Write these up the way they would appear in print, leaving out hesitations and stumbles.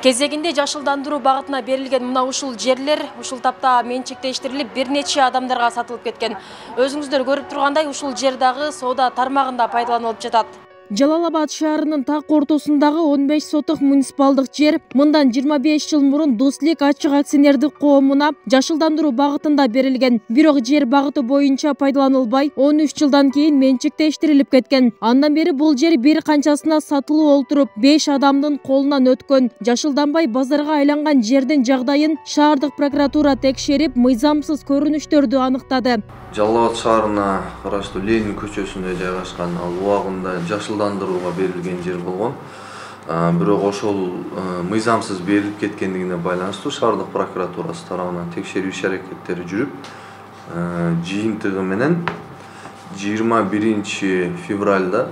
Кезегинде жашылдандыруу багытына берилген мына ушул жерлер ушул тапта менчиктештирилип бир нече адамдарга сатылып кеткен. Өзүңүздөр көрүп тургандай ушул жер дагы соода тармагында пайдаланылып жатат. Жалал-Абад шаарынын так ортосундагы 15 сотук муниципалдык жер мындан 25 жыл мурун Дуслик ачык акционердик коомуна жашылдандыруу багытында берилген. Бирок жер багыты боюнча пайдаланылбай, 13 жылдан кийин менчиктештирилип кеткен. Андан бери бул жер бир канчасына сатылуу олтуруп, 5 адамдын колунан өткөн. Жашылданбай базарга айланган жердин жагдайын шаардык прокуратура текшерип, мыйзамсыз көрүнүштөрдү аныктады. Жалал-Абад шаарына караштуу Ленин көчөсүндө жайгашкан ал убагында жашылдандырууга берилген жер болгон. Бирок ошол мыйзамсыз берилип кеткендигине байланыштуу шаардык прокуратурасы тарабынан текшерүү иш-аракеттери жүрүп, жыйынтыгы менен 21 февралда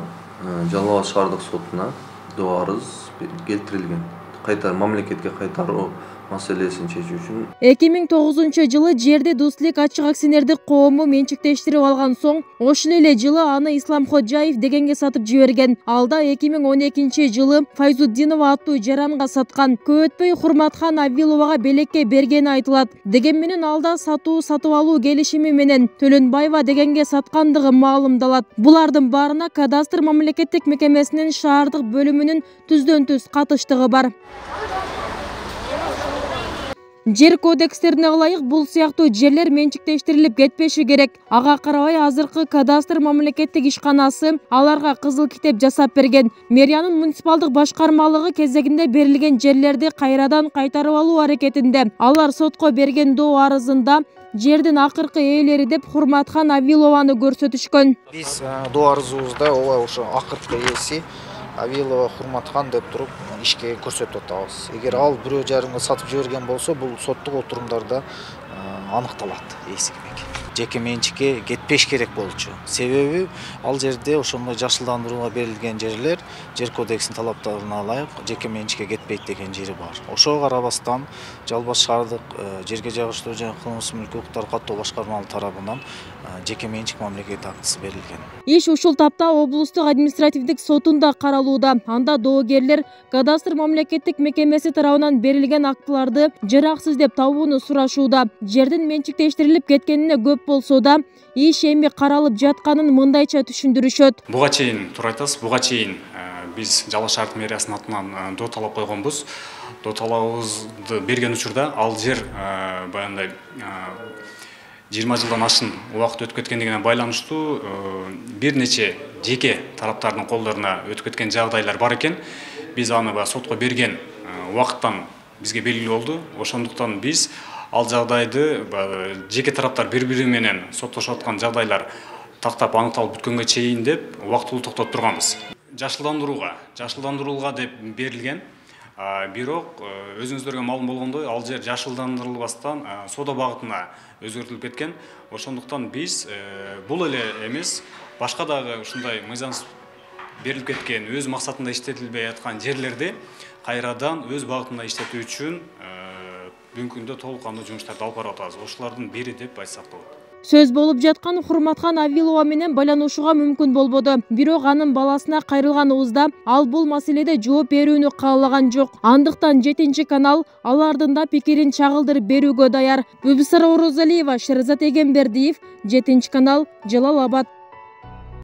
Жалал-Абад шаардык сотуна доо арыз келтирилген. Мамлекетке кайтаруу маселесин чечүү үчүн 2009 жылы жерди Дуслик ачык акционердик коому менчиктештирип алган соң, ошол эле жылы аны Ислам Ходжаев дегенге сатып жиберген. Алда 2012 жылы Файзуддинова аттуу жаранга саткан. Көп өтпөй Хурматхан Абиловага белекке бергени айтылат. Деген менен алда сатып алуу келишими менен Төлөнбаева дегенге саткандыгы маалымдалат. Булардын баарына кадастр мамлекеттик мекемесинин шаардык бөлүмүнүн түздөн-түз катыштыгы бар. Жер кодекстерине ылайык бул сыяктуу жерлер менчиктештирилип кетпеши керек. Ага карабай азыркы кадастр мамлекеттик ишканасы аларга кызыл китеп жасап берген. Мэриянын муниципалдык башкармалыгы кезегинде берилген жерлерди кайрадан кайтарып алуу аракетинде. Алар сотко берген доо арызында жердин акыркы ээлери деп Хурматхан Абилованы көрсөтүшкөн. Биз доо арызыбызда ошо акыркы ээси Абилова Хурматхан деп туруп ишке көрсөтүп атабыз. Эгер ал бирөө жарымга сатып жиберген болсо, бул соттук отурумдарда аныкталат ээси кимек. Жеке менчикке кетпеш керек болчу. Себеби ал жерде ошондой жашылдандырууга берилген жерлер жер кодексинин талаптарына ылайык жеке менчикке кетпейт деген жери бар. Ошого карабастан Жалал-Абад шаардык жерге жайгаштыруу жана кылмыш мүлк укуктары каттоо башкармалыгы тарабынан жеке менчик мамлекеттик актысы берилген. Иш ушул тапта облустук административдик сотунда каралууда. Анда доогерлер кадастр мамлекеттик мекемеси тарабынан берилген актыларды жараксыз деп табууну сурашууда. Жердин менчиктештирилип кеткенине көп болсо да, иш эми каралып жатканын мындайча түшүндүрүшөт. Буга чейин туура айтасыз, буга чейин биз Жалал шаардык мэриясынын атынан доо талап койгонбуз. Доо талабыбызды берген учурда ал жер баягындай 20 жылдан ашын убакыт өтүп кеткендигине байланыштуу бир нече жеке тараптардын колдоруна өтүп кеткен жагдайлар бар экен. Биз аны сотко берген убакыттан бизге белгилүү болду. Ошондуктан биз ал жагдайды жеке тараптар бири-бири менен соттошуп аткан жагдайлар тактап аныкталып бүткөнгө чейин деп убактылуу токтотуп турганбыз. Жашылдандырууга деп берилген. Бирок өзүңүздөргө маалым болгондой, ал жер жашылдандырылбастан соода багытына өзгөртүлүп кеткен. Ошондуктан биз бул эле эмес, башка дагы ушундай мыйзамсыз берилип кеткен, өз максатында иштетилбей аткан жерлерди кайрадан өз багытында иштетүү үчүн бүгүнкү күндө толук кандуу жумуштарды алып барып атабыз. Ошолордун бири деп айтсак болот. Сөз болуп жаткан Хурматхан Абилова менен байланышууга мүмкүн болбоду. Бирок анын баласына кайрылганыбызда ал бул маселеде жооп берүүнү каалаган жок. Андыктан 7 канал алардын да пикирин чагылдырып берүүгө даяр. Бүбүсара Орозалиева, Шерзат Эгембердиев, 7 канал, Жалал-Абад.